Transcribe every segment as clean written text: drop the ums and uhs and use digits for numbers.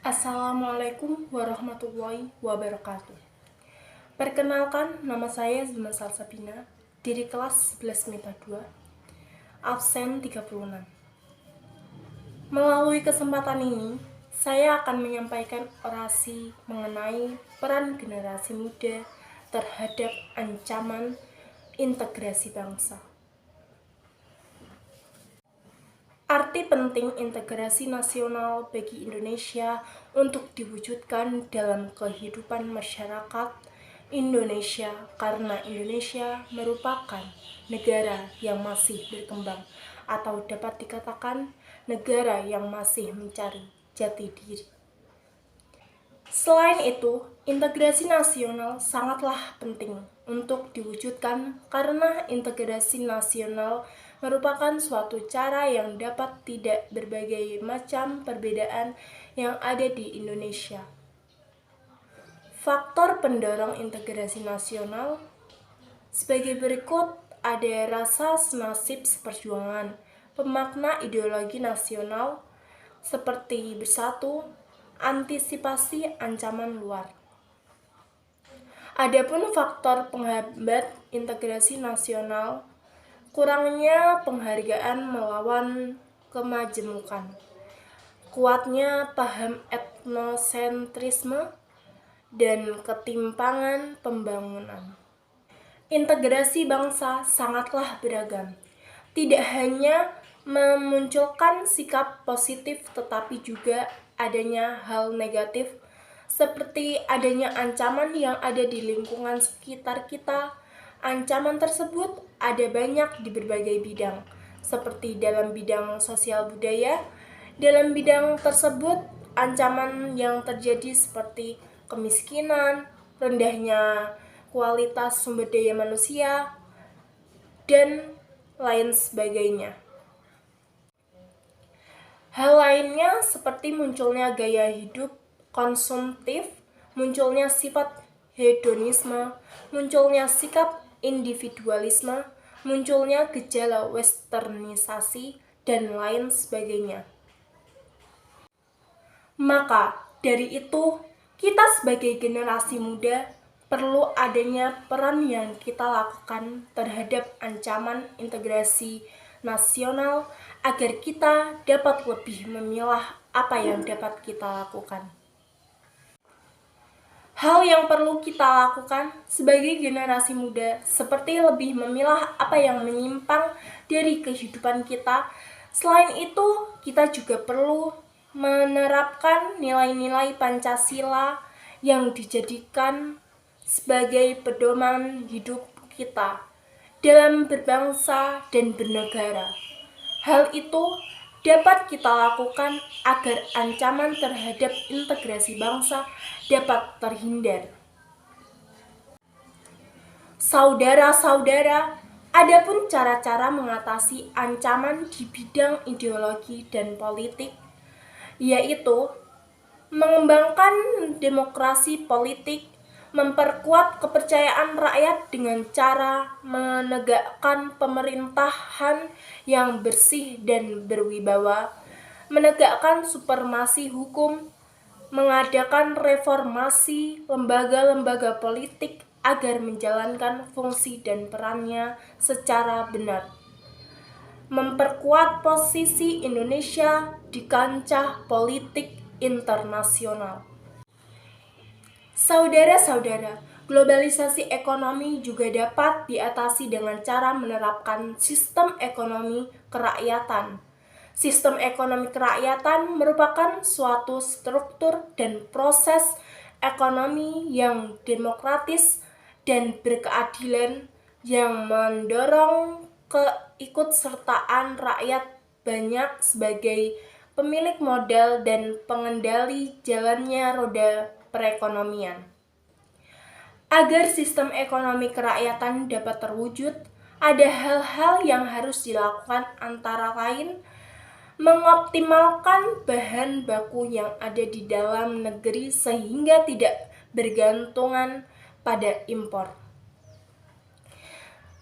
Assalamualaikum warahmatullahi wabarakatuh. Perkenalkan, nama saya Zuma Salsabina, dari kelas 11 MIPA 2, absen 36. Melalui kesempatan ini, saya akan menyampaikan orasi mengenai peran generasi muda terhadap ancaman integrasi bangsa. Arti penting integrasi nasional bagi Indonesia untuk diwujudkan dalam kehidupan masyarakat Indonesia karena Indonesia merupakan negara yang masih berkembang atau dapat dikatakan negara yang masih mencari jati diri. Selain itu, integrasi nasional sangatlah penting untuk diwujudkan karena integrasi nasional merupakan suatu cara yang dapat tidak berbagai macam perbedaan yang ada di Indonesia. Faktor pendorong integrasi nasional sebagai berikut: ada rasa senasib seperjuangan, pemakna ideologi nasional seperti bersatu, antisipasi ancaman luar. Adapun faktor penghambat integrasi nasional, kurangnya penghargaan melawan kemajemukan, kuatnya paham etnosentrisme, dan ketimpangan pembangunan. Integrasi bangsa sangatlah beragam, tidak hanya memunculkan sikap positif tetapi juga adanya hal negatif seperti adanya ancaman yang ada di lingkungan sekitar kita. Ancaman tersebut ada banyak di berbagai bidang, seperti dalam bidang sosial budaya. Dalam bidang tersebut, ancaman yang terjadi seperti kemiskinan, rendahnya kualitas sumber daya manusia, dan lain sebagainya. Hal lainnya seperti munculnya gaya hidup konsumtif, munculnya sifat hedonisme, munculnya sikap individualisme, munculnya gejala westernisasi, dan lain sebagainya. Maka dari itu, kita sebagai generasi muda perlu adanya peran yang kita lakukan terhadap ancaman integrasi nasional agar kita dapat lebih memilah apa yang dapat kita lakukan. Hal yang perlu kita lakukan sebagai generasi muda seperti lebih memilah apa yang menyimpang dari kehidupan kita. Selain itu, kita juga perlu menerapkan nilai-nilai Pancasila yang dijadikan sebagai pedoman hidup kita dalam berbangsa dan bernegara. Hal itu dapat kita lakukan agar ancaman terhadap integrasi bangsa dapat terhindar. Saudara-saudara, adapun cara-cara mengatasi ancaman di bidang ideologi dan politik, yaitu mengembangkan demokrasi politik, memperkuat kepercayaan rakyat dengan cara menegakkan pemerintahan yang bersih dan berwibawa, menegakkan supremasi hukum, mengadakan reformasi lembaga-lembaga politik agar menjalankan fungsi dan perannya secara benar, memperkuat posisi Indonesia di kancah politik internasional. Saudara-saudara, globalisasi ekonomi juga dapat diatasi dengan cara menerapkan sistem ekonomi kerakyatan. Sistem ekonomi kerakyatan merupakan suatu struktur dan proses ekonomi yang demokratis dan berkeadilan yang mendorong keikutsertaan rakyat banyak sebagai pemilik modal dan pengendali jalannya roda perekonomian. Agar sistem ekonomi kerakyatan dapat terwujud, ada hal-hal yang harus dilakukan, antara lain mengoptimalkan bahan baku yang ada di dalam negeri sehingga tidak bergantungan pada impor.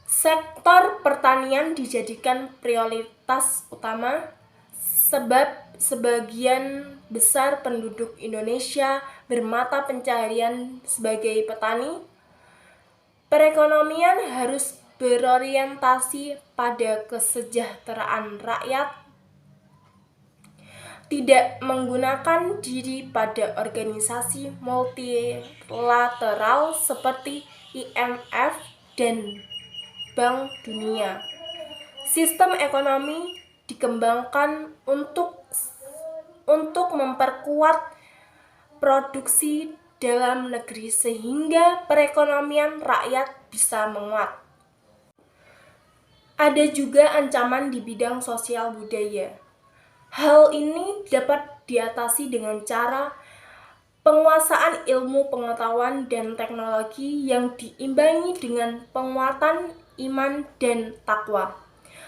Sektor pertanian dijadikan prioritas utama sebab sebagian besar penduduk Indonesia bermata pencaharian sebagai petani, perekonomian harus berorientasi pada kesejahteraan rakyat, tidak menggunakan diri pada organisasi multilateral seperti IMF dan Bank Dunia. Sistem ekonomi dikembangkan untuk memperkuat produksi dalam negeri sehingga perekonomian rakyat bisa menguat. Ada juga ancaman di bidang sosial budaya. Hal ini dapat diatasi dengan cara penguasaan ilmu pengetahuan dan teknologi yang diimbangi dengan penguatan iman dan takwa.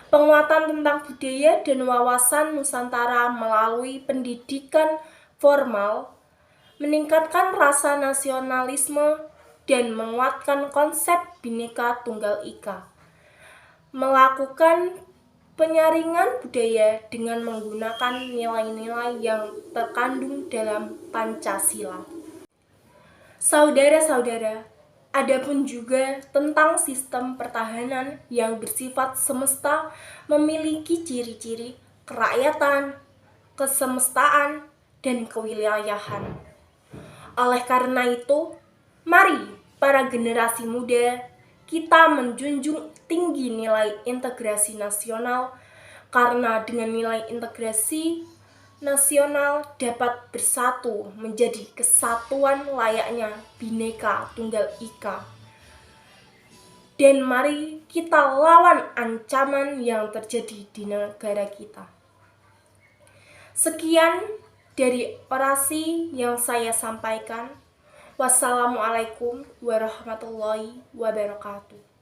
Penguatan tentang budaya dan wawasan Nusantara melalui pendidikan formal, meningkatkan rasa nasionalisme dan menguatkan konsep Bhinneka Tunggal Ika. Melakukan penyaringan budaya dengan menggunakan nilai-nilai yang terkandung dalam Pancasila. Saudara-saudara, adapun juga tentang sistem pertahanan yang bersifat semesta memiliki ciri-ciri kerakyatan, kesemestaan, dan kewilayahan. Oleh karena itu, mari para generasi muda kita menjunjung tinggi nilai integrasi nasional, karena dengan nilai integrasi nasional dapat bersatu menjadi kesatuan layaknya Bhinneka Tunggal Ika. Dan mari kita lawan ancaman yang terjadi di negara kita. Sekian dari orasi yang saya sampaikan. Wassalamualaikum warahmatullahi wabarakatuh.